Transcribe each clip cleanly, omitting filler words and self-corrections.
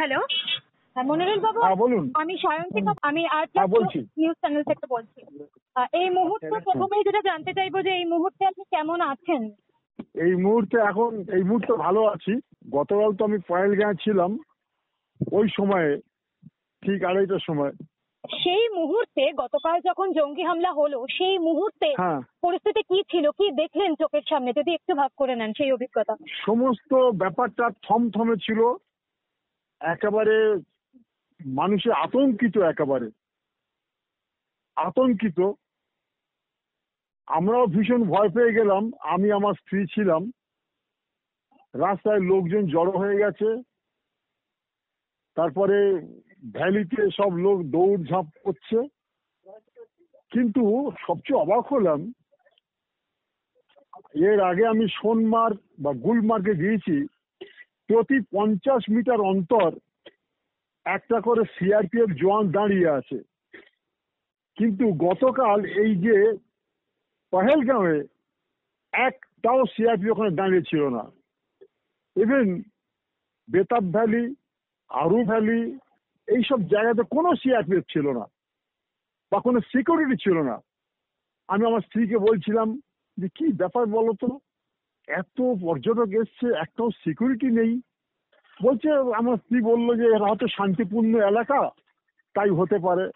Hello, Monirul বাবু, বলুন। আমি সায়ন্তিকা, আমি আর বলছি। নিউজ চ্যানেল থেকে বলছি। এই মুহূর্তে প্রথমেই যেটা জানতে চাইবো যে এই মুহূর্তে আপনি কেমন আছেন? এই মুহূর্তে ভালো আছি। গতকাল তো আমি পয়েলগাঁয়ে ছিলাম, ওই সময়ে ঠিক 2:30টার সময়। সেই মুহূর্তে গতকাল যখন জঙ্গি হামলা হলো সেই মুহূর্তে হ্যাঁ, পরিস্থিতি কি ছিল, কি দেখলেন চোখের সামনে, যদি একটু ভাগ করে নেন সেই অভিজ্ঞতা। সমস্ত ব্যাপারটা থমথমে ছিল, একেবারে মানুষের একেবারে আতঙ্কিত। আমরাও ভীষণ ভয় পেয়ে গেলাম। আমি আমার স্ত্রী ছিলাম, রাস্তায় লোকজন জড়ো হয়ে গেছে। তারপরে ভ্যালিতে সব লোক দৌড়ঝাঁপ করছে। কিন্তু সবচেয়ে অবাক হলাম, এর আগে আমি সোনমার্গ বা গুলমার্গে গিয়েছি, প্রতি 50 মিটার অন্তর একটা করে সিআরপিএফ জওয়ান দাঁড়িয়ে আছে। কিন্তু গতকাল এই যে পহেলগাঁওয়ে একটাও সিআরপিএফ ওখানে দাঁড়িয়ে ছিল না। ইভেন বেতাব ভ্যালি, আরু ভ্যালি, এইসব জায়গাতে কোনো সিআরপিএফ ছিল না বা কোনো সিকিউরিটি ছিল না। আমি আমার স্ত্রীকে বলছিলাম যে কি ব্যাপার বলো তো, এত পর্যটক এসছে, একটাও সিকিউরিটি নেই। বলছে, আমার স্ত্রী বললো যে এরা হয়তো শান্তিপূর্ণ এলাকা, তাই হতে পারে।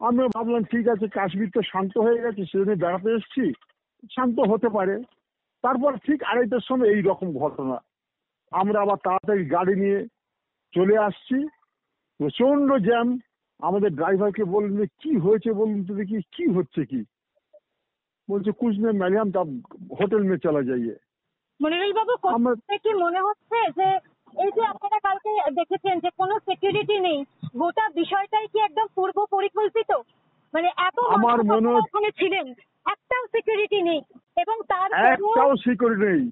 আমি ভাবলাম ঠিক আছে, কাশ্মীর তো শান্ত হয়ে গেছে, সেজন্য বেড়াতে এসছি, শান্ত হতে পারে। তারপর ঠিক 2:30টার সময় এই রকম ঘটনা। আমরা আবার তাড়াতাড়ি গাড়ি নিয়ে চলে আসছি, প্রচন্ড জ্যাম। আমাদের ড্রাইভারকে বললেন যে কি হয়েছে বলুন তো দেখি, কি হচ্ছে কি? বলছে কুছ নেই ম্যাডাম, তা হোটেল মে চলা যাইয়ে। মনিরুল বাবু, আমার কি মনে হচ্ছে যে এই যে আপনারা কালকে দেখেছেন যে কোনো সিকিউরিটি নেই, গোটা বিষয়টাই কি একদম পূর্ব পরিকল্পিত? মানে এত আমার মানুষ মনে আপনারা ওখানে ছিলেন, একটাও সিকিউরিটি নেই, এবং একটাও সিকিউরিটি নেই।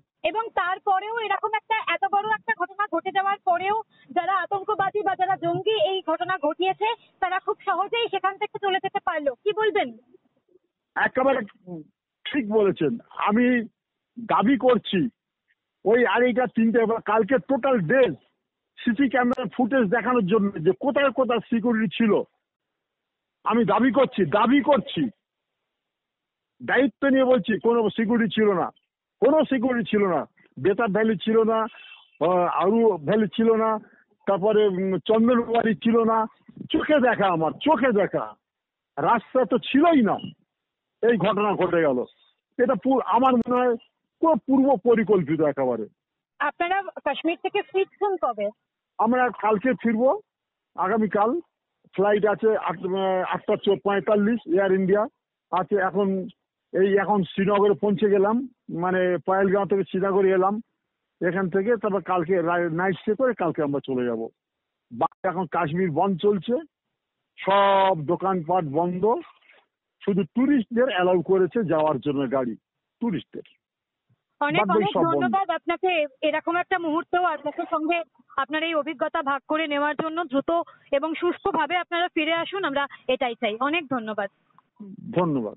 তারপরেও এরকম একটা এত বড় একটা ঘটনা ঘটে যাওয়ার পরেও যারা আতঙ্কবাদী বা যারা জঙ্গি এই ঘটনা ঘটিয়েছে তারা খুব সহজেই সেখান থেকে চলে যেতে পারলো, কি বলবেন? একেবারে ঠিক বলেছেন। আমি দাবি করছি ওই 2:30-3টে কালকে টোটাল ডেজ সিসি ক্যামেরার ফুটেজ দেখানোর জন্য যে কোথায় কোথায় সিকিউরিটি ছিল। আমি দাবি করছি, দায়িত্ব নিয়ে বলছি, কোনো সিকিউরিটি ছিল না, কোনো সিকিউরিটি ছিল না। বেতাব ভ্যালি ছিল না, আরু ভ্যালি ছিল না, তারপরে চন্দনবাড়ি ছিল না। আমার চোখে দেখা রাস্তা তো ছিলই না। এই ঘটনা ঘটে গেল। এটা আমার মনে হয় পুরো পূর্ব পরিকল্পিত একেবারে। আপনারা কাশ্মীর থেকে ফিরছেন কবে? আমরা কালকে ফিরবো, আগামীকাল ফ্লাইট আছে 8:45 এয়ার ইন্ডিয়া আছে। এখন শ্রীনগরে পৌঁছে গেলাম, মানে পয়েলগাঁও থেকে শ্রীনগরে এলাম। এখান থেকে তারপর কালকে নাইট স্টে করে কালকে আমরা চলে যাব। এখন কাশ্মীর বন্ধ চলছে, সব দোকানপাট বন্ধ, শুধু টুরিস্টদের অ্যালাউ করেছে যাওয়ার জন্য গাড়ি, টুরিস্টদের। অনেক অনেক ধন্যবাদ আপনাকে এরকম একটা মুহূর্তেও আপনাদের সঙ্গে আপনার এই অভিজ্ঞতা ভাগ করে নেওয়ার জন্য। দ্রুত এবং সুস্থভাবে আপনারা ফিরে আসুন, আমরা এটাই চাই। অনেক ধন্যবাদ। ধন্যবাদ।